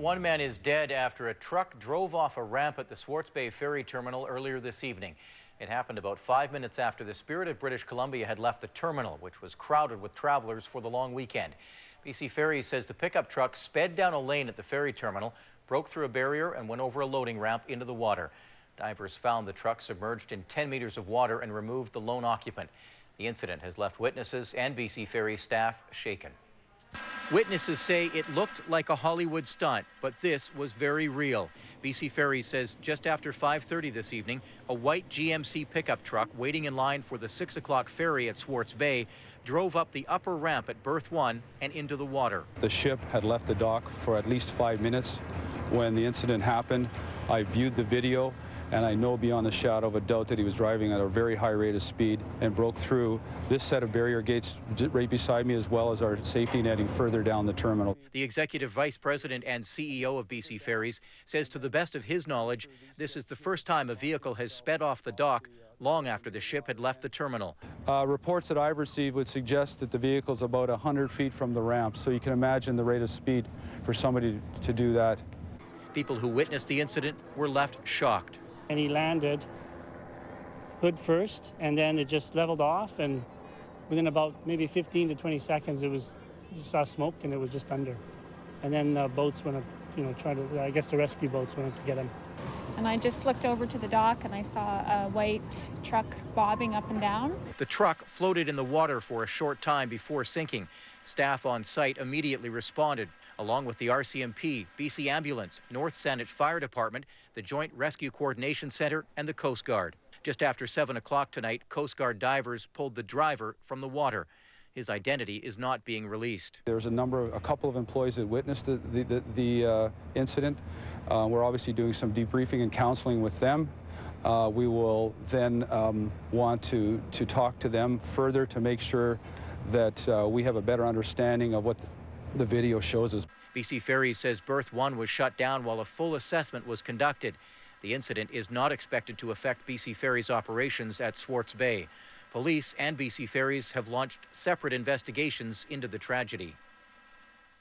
One man is dead after a truck drove off a ramp at the Swartz Bay Ferry terminal earlier this evening. It happened about 5 minutes after the Spirit of British Columbia had left the terminal, which was crowded with travelers for the long weekend. BC Ferry says the pickup truck sped down a lane at the ferry terminal, broke through a barrier and went over a loading ramp into the water. Divers found the truck submerged in 10 meters of water and removed the lone occupant. The incident has left witnesses and BC Ferry staff shaken. Witnesses say it looked like a Hollywood stunt, but this was very real. BC Ferry says just after 5:30 this evening, a white GMC pickup truck waiting in line for the 6 o'clock ferry at Swartz Bay drove up the upper ramp at berth 1 and into the water. The ship had left the dock for at least 5 minutes when the incident happened. I viewed the video, and I know beyond a shadow of a doubt that he was driving at a very high rate of speed and broke through this set of barrier gates right beside me, as well as our safety netting further down the terminal. The executive vice president and CEO of BC Ferries says to the best of his knowledge, this is the first time a vehicle has sped off the dock long after the ship had left the terminal. Reports that I've received would suggest that the vehicle's about 100 feet from the ramp, so you can imagine the rate of speed for somebody to do that. People who witnessed the incident were left shocked. And he landed hood first, and then it just leveled off, and within about maybe 15 to 20 seconds, you saw smoke, and it was just under. And then boats went up, I guess the rescue boats went up to get him. And I just looked over to the dock, and I saw a white truck bobbing up and down. The truck floated in the water for a short time before sinking. Staff on site immediately responded, along with the RCMP, BC Ambulance, North Saanich Fire Department, the Joint Rescue Coordination Center, and the Coast Guard. Just after 7 o'clock tonight, Coast Guard divers pulled the driver from the water. His identity is not being released. There's a couple of employees that witnessed the incident. We're obviously doing some debriefing and counseling with them. We will then want to talk to them further to make sure that we have a better understanding of what the video shows us. BC Ferry says berth 1 was shut down while a full assessment was conducted. The incident is not expected to affect BC Ferry's operations at Swartz Bay. Police and BC Ferries have launched separate investigations into the tragedy.